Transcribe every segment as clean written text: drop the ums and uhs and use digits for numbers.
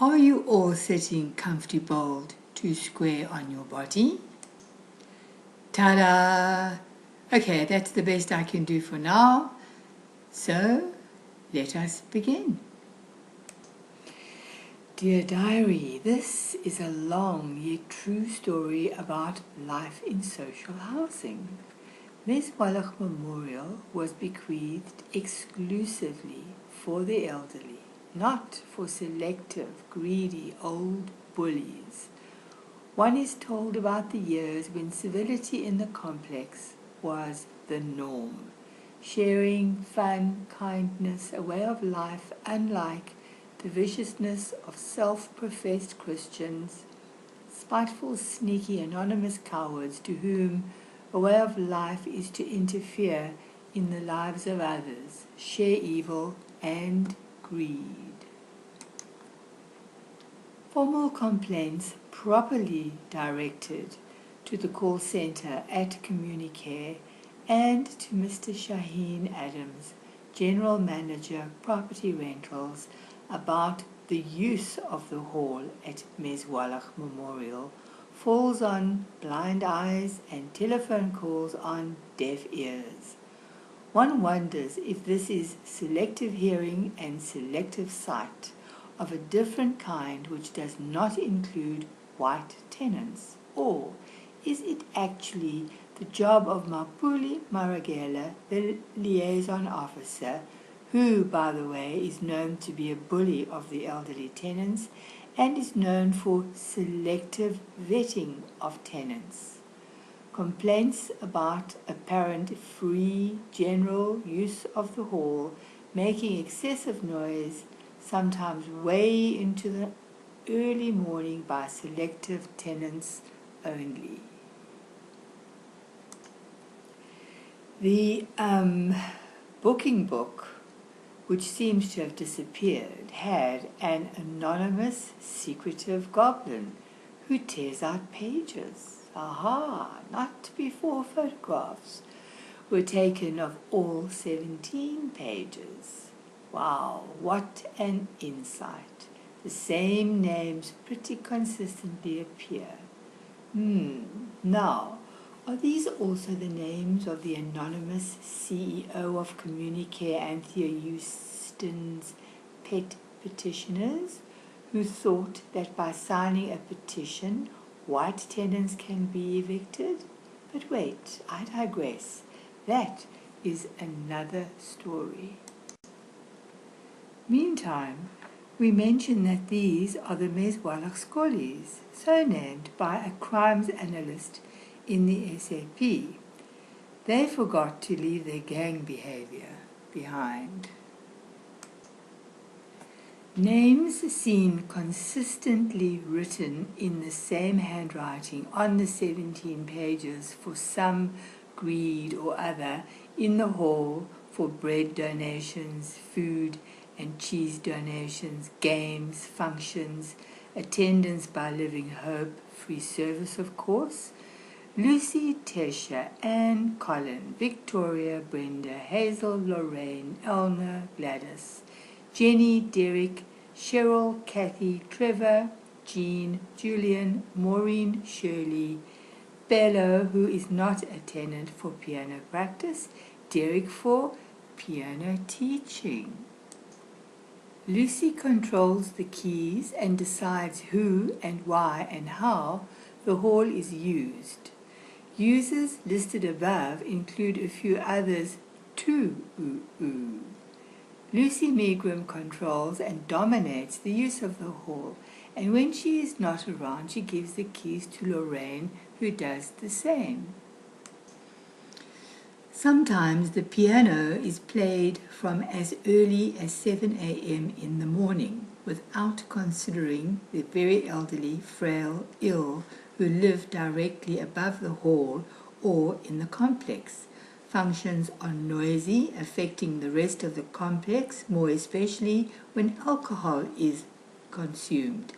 Are you all sitting comfortable to square on your body? Ta-da! Okay, that's the best I can do for now. So, let us begin. Dear Diary, this is a long yet true story about life in social housing. Mez Wallach Memorial was bequeathed exclusively for the elderly, not for selective, greedy old bullies. One is told about the years when civility in the complex was the norm, sharing, fun, kindness, a way of life unlike the viciousness of self-professed Christians, spiteful, sneaky, anonymous cowards to whom a way of life is to interfere in the lives of others, share evil and greed. Formal complaints properly directed to the call centre at Communicare and to Mr. Shaheen Adams, General Manager, Property Rentals, about the use of the hall at Mez Wallach Memorial falls on blind eyes and telephone calls on deaf ears. One wonders if this is selective hearing and selective sight of a different kind which does not include white tenants, or is it actually the job of Mapuli Maragela, the liaison officer, who, by the way, is known to be a bully of the elderly tenants and is known for selective vetting of tenants. Complaints about apparent free general use of the hall, making excessive noise, sometimes way into the early morning by selective tenants only. The booking book, which seems to have disappeared, had an anonymous, secretive goblin who tears out pages. Aha, not before photographs were taken of all 17 pages. Wow, what an insight. The same names pretty consistently appear. Now, are these also the names of the anonymous CEO of Communicare, Anthea Euston's pet petitioners, who thought that by signing a petition, white tenants can be evicted? But wait, I digress. That is another story. Meantime, we mention that these are the Mez Wallach Scollies, so named by a crimes analyst in the SAP. They forgot to leave their gang behavior behind. Names seen consistently written in the same handwriting on the 17 pages for some greed or other in the hall for bread donations, food and cheese donations, games, functions, attendance by Living Hope, free service of course, Lucy, Tesha, Anne, Colin, Victoria, Brenda, Hazel, Lorraine, Elna, Gladys, Jenny, Derek, Cheryl, Kathy, Trevor, Jean, Julian, Maureen, Shirley, Bello, who is not a tenant for piano practice, Derek for piano teaching. Lucy controls the keys and decides who and why and how the hall is used. Users listed above include a few others too. Lucy Megrim controls and dominates the use of the hall, and when she is not around, she gives the keys to Lorraine, who does the same. Sometimes the piano is played from as early as 7 a.m. in the morning, without considering the very elderly, frail, ill, who live directly above the hall or in the complex. Functions are noisy, affecting the rest of the complex, more especially when alcohol is consumed,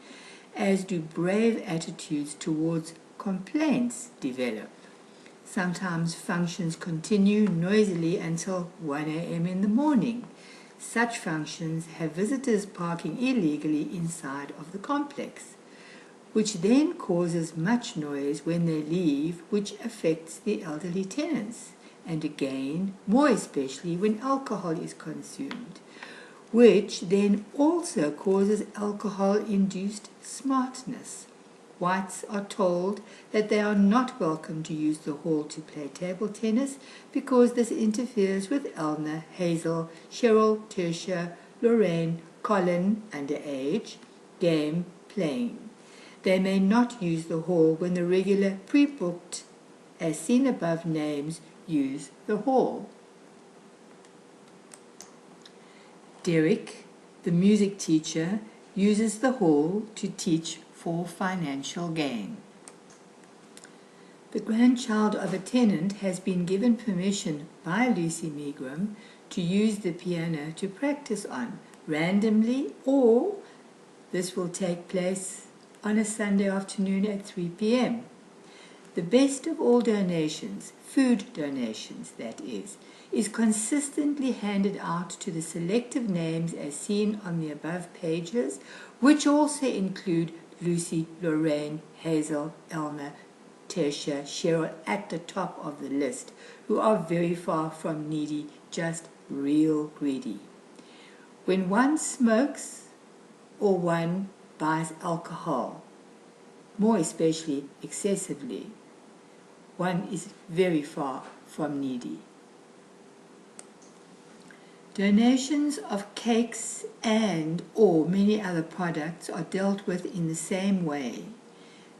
as do brave attitudes towards complaints develop. Sometimes functions continue noisily until 1 a.m. in the morning. such functions have visitors parking illegally inside of the complex, which then causes much noise when they leave, which affects the elderly tenants, and again, more especially when alcohol is consumed, which then also causes alcohol-induced smartness. Whites are told that they are not welcome to use the hall to play table tennis because this interferes with Elna, Hazel, Cheryl, Tertia, Lorraine, Colin, underage, game playing. They may not use the hall when the regular pre-booked, as seen above names, use the hall. Derek, the music teacher, uses the hall to teach for financial gain. The grandchild of a tenant has been given permission by Lucy Megram to use the piano to practice on, randomly, or this will take place on a Sunday afternoon at 3 p.m. The best of all donations, food donations that is consistently handed out to the selective names as seen on the above pages, which also include Lucy, Lorraine, Hazel, Elna, Tertia, Cheryl at the top of the list, who are very far from needy, just real greedy. When one smokes or one buys alcohol, more especially excessively, one is very far from needy. Donations of cakes and or many other products are dealt with in the same way.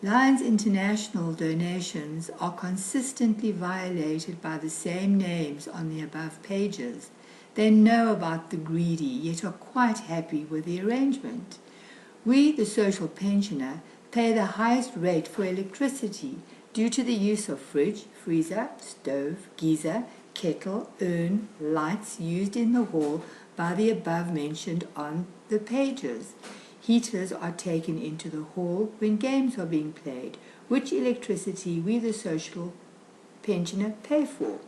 Lions International donations are consistently violated by the same names on the above pages. They know about the greedy, yet are quite happy with the arrangement. We, the social pensioner, pay the highest rate for electricity due to the use of fridge, freezer, stove, geyser, kettle, urn, lights used in the hall by the above mentioned on the pages. Heaters are taken into the hall when games are being played, which electricity we the social pensioner pay for.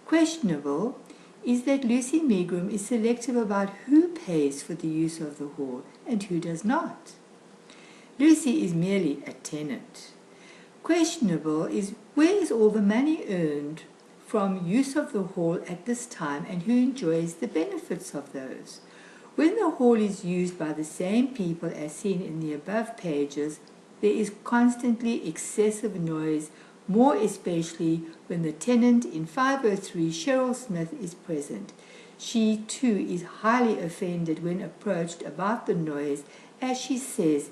Questionable is that Lucy Megram is selective about who pays for the use of the hall and who does not. Lucy is merely a tenant. Questionable is where is all the money earned from use of the hall at this time and who enjoys the benefits of those. When the hall is used by the same people as seen in the above pages, there is constantly excessive noise, more especially when the tenant in 503 Cheryl Smith is present. She too is highly offended when approached about the noise, as she says,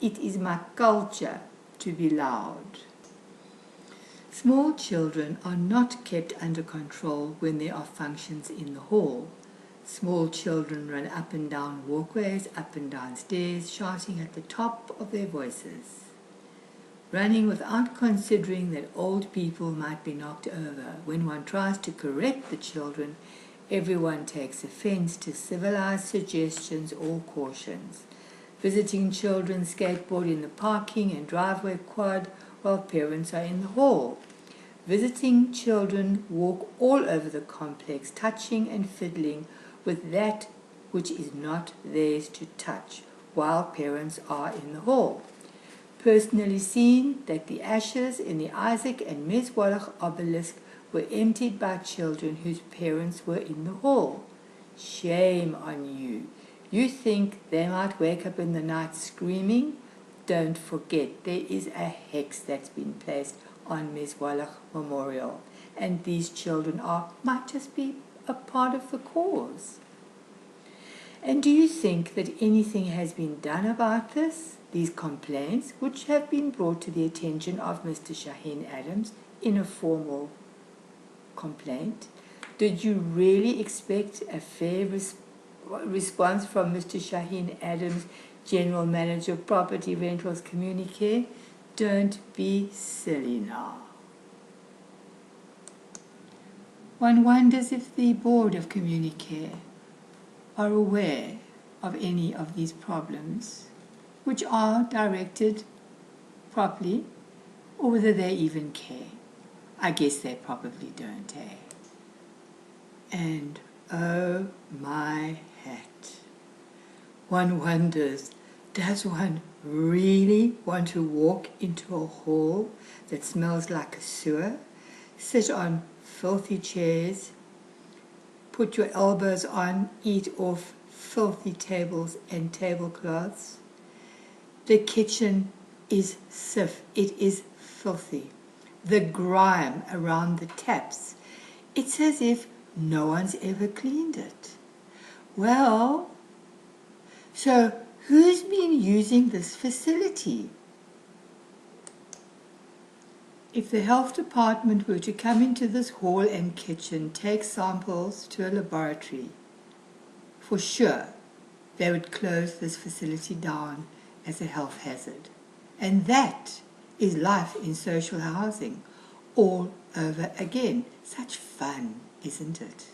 "It is my culture to be loud." Small children are not kept under control when there are functions in the hall. Small children run up and down walkways, up and down stairs, shouting at the top of their voices, running without considering that old people might be knocked over. When one tries to correct the children, everyone takes offense to civilized suggestions or cautions. Visiting children skateboard in the parking and driveway quad while parents are in the hall. Visiting children walk all over the complex, touching and fiddling with that which is not theirs to touch while parents are in the hall. Personally seen that the ashes in the Isaac and Mez Wallach obelisk were emptied by children whose parents were in the hall. Shame on you. You think they might wake up in the night screaming? Don't forget, there is a hex that's been placed on Mez Wallach Memorial, and these children might just be a part of the cause. And do you think that anything has been done about this? These complaints, which have been brought to the attention of Mr. Shaheen Adams in a formal complaint? Did you really expect a fair response from Mr. Shaheen Adams, General Manager of Property Rentals Communicare? Don't be silly now. One wonders if the board of Communicare are aware of any of these problems, which are directed properly, or whether they even care. I guess they probably don't, And Oh my hat. One wonders, does one really want to walk into a hall that smells like a sewer, sit on filthy chairs, put your elbows on, eat off filthy tables and tablecloths? The kitchen is it is filthy. The grime around the taps, it's as if no one's ever cleaned it. Well, so who's been using this facility? If the health department were to come into this hall and kitchen, take samples to a laboratory, for sure they would close this facility down as a health hazard. And that is life in social housing all over again. Such fun, isn't it?